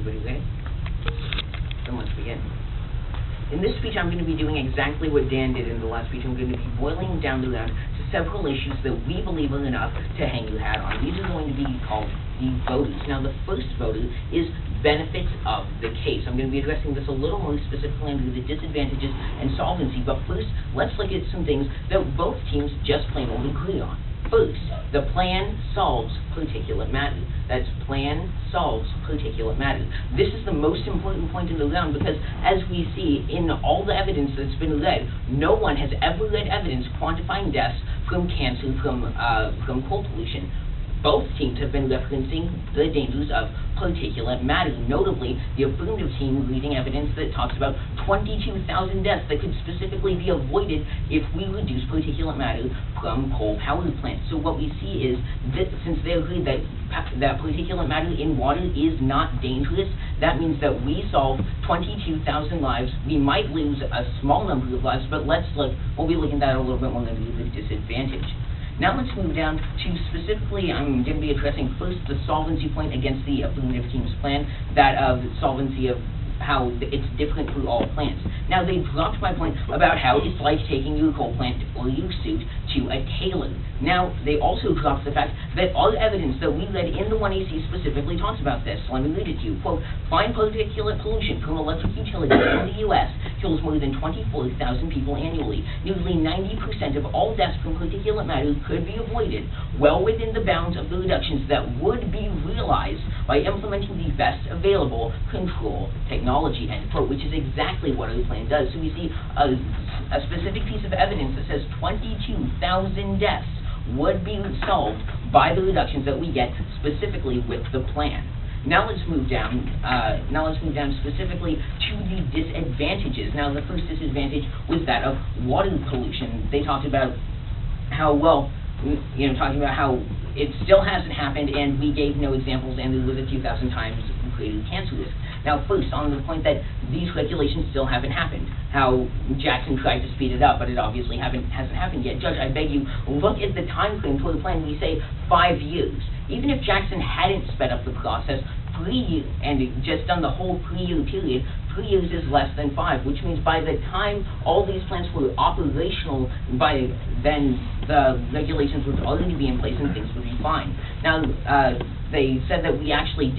Everybody ready? Then let's begin. In this speech, I'm going to be doing exactly what Dan did in the last speech. I'm going to be boiling down the round to several issues that we believe are enough to hang your hat on. These are going to be called the voters. Now, the first voter is benefits of the case. I'm going to be addressing this a little more specifically under the disadvantages and solvency, but first, let's look at some things that both teams just plain old agree on. First, the plan solves particulate matter. That's plan solves particulate matter. This is the most important point in the round because, as we see in all the evidence that's been led, no one has ever led evidence quantifying deaths from cancer from coal pollution. Both teams have been referencing the dangers of particulate matter, notably the affirmative team leading evidence that talks about 22,000 deaths that could specifically be avoided if we reduce particulate matter from coal power plants. So what we see is that since they agree that particulate matter in water is not dangerous, that means that we solve 22,000 lives. We might lose a small number of lives, but we'll be looking at that a little bit more under the disadvantage. Now let's move down to specifically, I'm going to be addressing first the solvency point against the affirmative team's plan, that of solvency of how it's different for all plants. Now they dropped my point about how it's like taking your coal plant or your suit to a tailor. Now they also dropped the fact that all evidence that we read in the 1AC specifically talks about this. Let me read it to you. Quote, fine particulate pollution from electric utilities in the U.S. kills more than 24,000 people annually. Nearly 90% of all deaths from particulate matter could be avoided, well within the bounds of the reductions that would be realized by implementing the best available control technology, end quote, which is exactly what our plan does. So we see a specific piece of evidence that says 22,000 deaths would be solved by the reductions that we get specifically with the plan. Now let's move down. Specifically to the disadvantages. Now the first disadvantage was that of water pollution. They talked about how talking about how it still hasn't happened, and we gave no examples, and it was a 2,000 times greater cancer risk. Now, first, on the point that these regulations still haven't happened, how Jackson tried to speed it up, but it obviously hasn't happened yet. Judge, I beg you, look at the time frame for the plan. We say 5 years. Even if Jackson hadn't sped up the process, 3 years, and just done the whole 3-year period, 3 years is less than 5, which means by the time all these plants were operational, by then the regulations would already be in place and things would be fine. Now, they said that we actually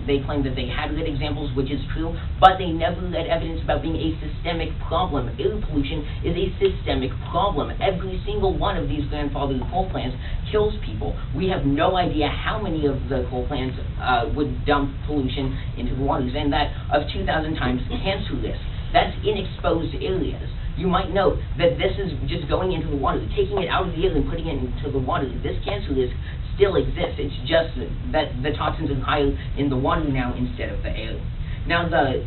they claimed that they had good examples, which is true, but they never led evidence about being a systemic problem. Air pollution is a systemic problem. Every single one of these grandfathered coal plants kills people. We have no idea how many of the coal plants would dump pollution into the waters, and that of 2,000 times cancer risk. That's in exposed areas. You might note that this is just going into the water, taking it out of the air and putting it into the water. This cancer risk still exists. It's just that the toxins are higher in the water now instead of the air. Now the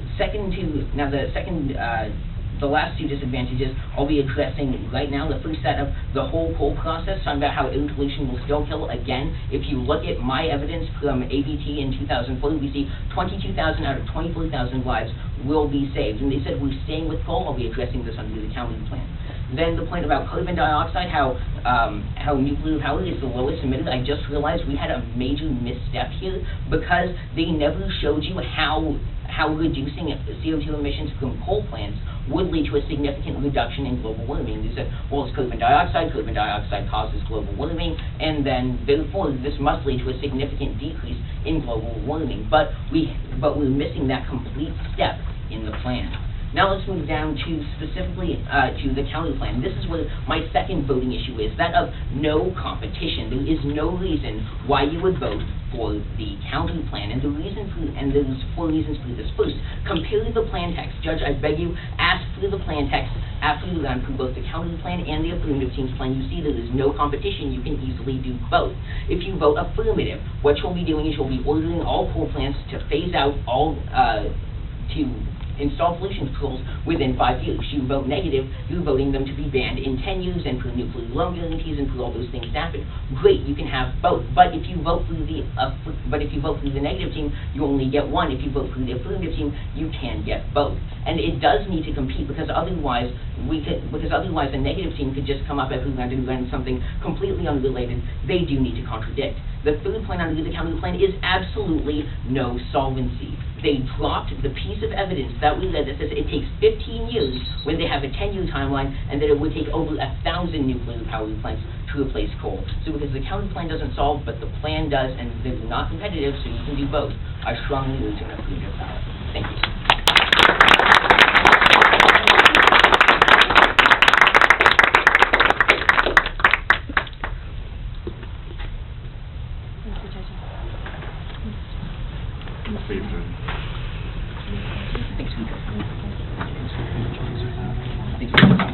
last two disadvantages I'll be addressing right now. The first set of the whole coal process, talking about how air pollution will still kill. Again, if you look at my evidence from ABT in 2004, we see 22,000 out of 24,000 lives will be saved. And they said we're staying with coal. I'll be addressing this under the county plan. Then the point about carbon dioxide, how nuclear power is the lowest emitter. I just realized we had a major misstep here because they never showed you how reducing CO2 emissions from coal plants would lead to a significant reduction in global warming. They said, well, it's carbon dioxide causes global warming, and then therefore this must lead to a significant decrease in global warming. But we're missing that complete step in the plan. Now let's move down to specifically to the counter plan. This is where my second voting issue is, that of no competition. There is no reason why you would vote for the counter plan, and there's 4 reasons for this. First, compare the plan text. Judge, I beg you, ask for the plan text after you run for both the counter plan and the affirmative team's plan. You see that there's no competition. You can easily do both. If you vote affirmative, what you'll be doing is you'll be ordering all coal plants to phase out install pollution controls within 5 years. You vote negative, you're voting them to be banned in 10 years and for nuclear loan guarantees and for all those things to happen. Great, you can have both. But if you vote for the negative team, you only get one. If you vote for the affirmative team, you can get both. And it does need to compete because otherwise the negative team could just come up every round and run something completely unrelated. They do need to contradict. The third plan under the county plan is absolutely no solvency. They dropped the piece of evidence that we read that says it takes 15 years when they have a 10-year timeline, and that it would take over 1,000 nuclear power plants to replace coal. So because the county plan doesn't solve, but the plan does, and they're not competitive, so you can do both, I strongly urge an affirmative ballot. Thank you. Thanks.